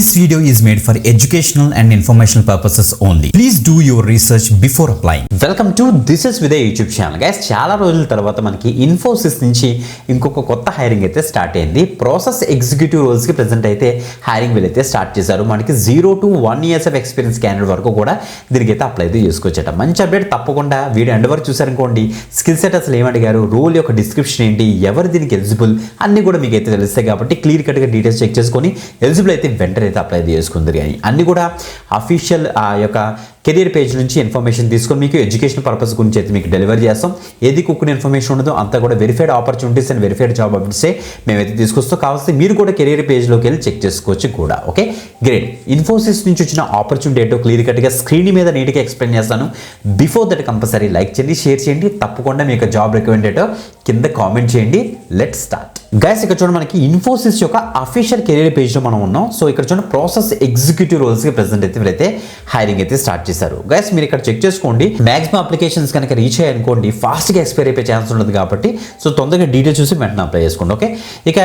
This video is made for educational and informational purposes only. Please do your research before applying. Welcome to this is with YouTube channel guys. చాలా రోజుల తర్వాత మనకి ఇన్ఫోసిస్ నుంచి ఇంకొక కొత్త hiring అయితే start అయింది. ప్రాసెస్ ఎగ్జిక్యూటివ్ రోల్స్కి ప్రెజెంట్ అయితే హైరింగ్ వీళ్ళైతే స్టార్ట్ చేశారు. మనకి 0 to 1 years of experience candidate వరకు కూడా దీనికి అయితే అప్లై అయితే చేసుకోవచ్చట. మంచి అప్డేట్. తప్పకుండా వీడియో ఎండ్ వరకు చూసారనుకోండి. స్కిల్ సెట్ అసలు ఏమడిగారు, రోల్ యొక్క డిస్క్రిప్షన్ ఏంటి, ఎవరు దీనికి ఎలిజిబుల్ అన్నీ కూడా మీకు అయితే తెలుస్తాయి. కాబట్టి క్లియర్ కట్గా డీటెయిల్స్ చెక్ చేసుకొని ఎలిజిబుల్ అయితే వెంటనే అయితే అప్లై చేసుకుందరు. కానీ అన్నీ కూడా అఫీషియల్ ఆ యొక్క కెరియర్ పేజ్ నుంచి ఇన్ఫర్మేషన్ తీసుకొని మీకు ఎడ్యుకేషన్ పర్పస్ గురించి అయితే మీకు డెలివరీ చేస్తాం. ఏది కుక్కునే ఇన్ఫర్మేషన్ ఉండదో అంతా కూడా verified opportunities and verified job అప్డేట్సే మేమైతే తీసుకొస్తాం. కావాల్సి మీరు కూడా కెరియర్ పేజ్లోకి వెళ్ళి చెక్ చేసుకోవచ్చు కూడా. Okay, great. ఇన్ఫోసిస్ నుంచి వచ్చిన ఆపర్చునిటీ ఏంటో క్లియర్ కట్గా స్క్రీన్ మీద నీట్గా ఎక్స్ప్లెయిన్ చేస్తాను. బిఫోర్ దట్ కంపల్సరీ లైక్ చేయండి, షేర్ చేయండి. తప్పకుండా మీకు జాబ్ రిక్వైర్మెంట్ ఏంటో కింద కామెంట్ చేయండి. Let's start guys. ఇక్కడ చూడండి, మనకి ఇన్ఫోసిస్ యొక్క అఫీషియల్ కెరియర్ పేజ్లో మనం ఉన్నాం. సో ఇక్కడ చూడండి, ప్రాసెస్ ఎగ్జిక్యూటివ్ రోల్స్కి ప్రెజెంట్ అయితే వీళ్ళైతే హైరింగ్ అయితే స్టార్ట్ చేశారు. గైస్ మీరు ఇక్కడ చెక్ చేసుకోండి. మాక్సిమం అప్లికేషన్స్ కనుక రీచ్ అయ్యారనుకోండి ఫాస్ట్గా ఎక్స్పైర్ అయిపోయే ఛాన్స్ ఉండదు. కాబట్టి సో తొందరగా డీటెయిల్స్ చూసి వెంటనే అప్లై చేసుకోండి. ఓకే, ఇక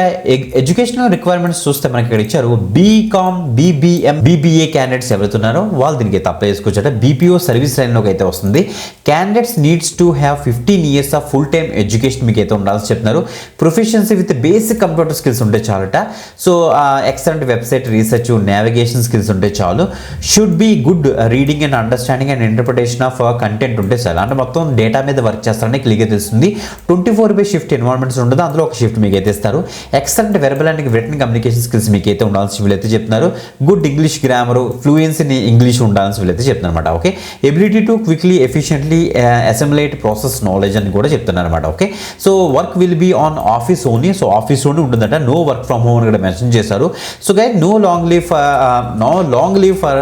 ఎడ్యుకేషనల్ రిక్వైర్మెంట్స్ చూస్తే మనకి ఇక్కడ ఇచ్చారు. బీకామ్, బీబీఎం, బీబీఏ క్యాండిడేట్స్ ఎవరైతే ఉన్నారో వాళ్ళు దీనికి అయితే అప్లై చేసుకోవచ్చట. బీపీఓ సర్వీస్ లైన్లోకి అయితే వస్తుంది. Candidates needs to have 15 years of full time education మీకు అయితే ఉండాల్సి చెప్తున్నారు. Proficiency with basic computer skills ఉంటే చాలట. So excellent website research, navigation skills ఉంటే చాలు. Should be good reading and understanding and interpretation of content ఉంటే చాలు. అంటే మొత్తం డేటా మీద వర్క్ చేస్తారని క్లియర్గా తెలుస్తుంది. 24/7 షిఫ్ట్ ఎన్వైరన్మెంట్స్ ఉండదు, అందులో ఒక షిఫ్ట్ మీకు అయితే ఇస్తారు. Excellent verbal and written communication skills మీకు అయితే ఉండాల్సి వీళ్ళైతే చెప్తున్నారు. Good English grammar, fluency in English ఉండాల్సి వీళ్ళైతే చెప్తున్నారు అనమాట. Okay, ability to quickly efficiently assimilate process knowledge అని కూడా చెప్తున్నారు అనమాట. Okay, so work will be on office only. So office only ఉంటుందట. నో వర్క్ ఫ్రమ్ హోమ్ అని కూడా మెన్షన్ చేశారు. So guys no long leave for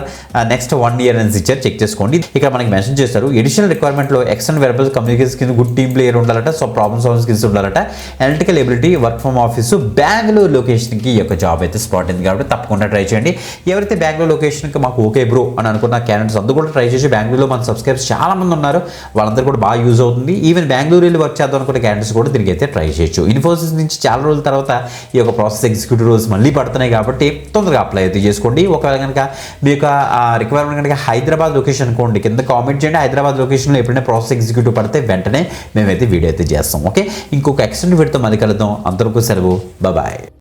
next 1 year అని ఇచ్చారు. చెక్ చేసుకోండి. ఇక్కడ మనకి మెన్షన్ చేస్తారు. ఎడిషనల్ రిక్వైర్మెంట్లో excellent verbal communication skills, good team player ఉండాలట. సో ప్రాబ్లమ్ సాల్వింగ్ స్కిల్స్ ఉండాలట. Analytical ability, work from office. Bengaluru లొకేషన్కి ఈ యొక్క జాబ్ అయితే స్పాట్ అయింది. కాబట్టి తప్పకుండా ట్రై చేయండి. ఎవరైతే బెంగళూరు లొకేషన్కి మాకు ఓకే బ్రో అని అనుకున్న క్యాండిడేట్స్ అందరూ కూడా ట్రై చేసి, బెంగళూరులో మన సబ్స్క్రైబర్స్ చాలా మంది ఉన్నారు, వాళ్ళందరూ కూడా బాగా యూజ్ అవుతుంది. ఈవెన్ బెంగళూరు వెళ్ళి వర్క్ చేద్దాం అనుకున్న క్యాండిడేట్స్ కూడా దీనికి అయితే ట్రై చేయొచ్చు. ఇన్ఫోసిస్ నుంచి చాలా రోజుల తర్వాత ఈ యొక్క ప్రాసెస్ ఎగ్జిక్యూటివ్ రోల్స్ మళ్ళీ పడుతున్నాయి. కాబట్టి తొందరగా అప్లై అయితే చేసుకోండి. ఒకవేళ కనుక మీ యొక్క రిక్వైర్మెంట్ కనుక హైదరాబాద్ లొకేషన్ అనుకోండి, కింద కామెంట్ చేయండి. హైదరాబాద్ లొకేషన్లో ఎప్పుడైనా ప్రాసెస్ ఎగ్జిక్యూటివ్ పడితే వెంటనే మేమైతే వీడియో అయితే చేస్తాం. ఓకే, ఇంకొక ఎక్స్టెండ్ వీడియోతో మళ్ళీ కలుద్దాం. అంతవరకు సెలవు. బాయ్.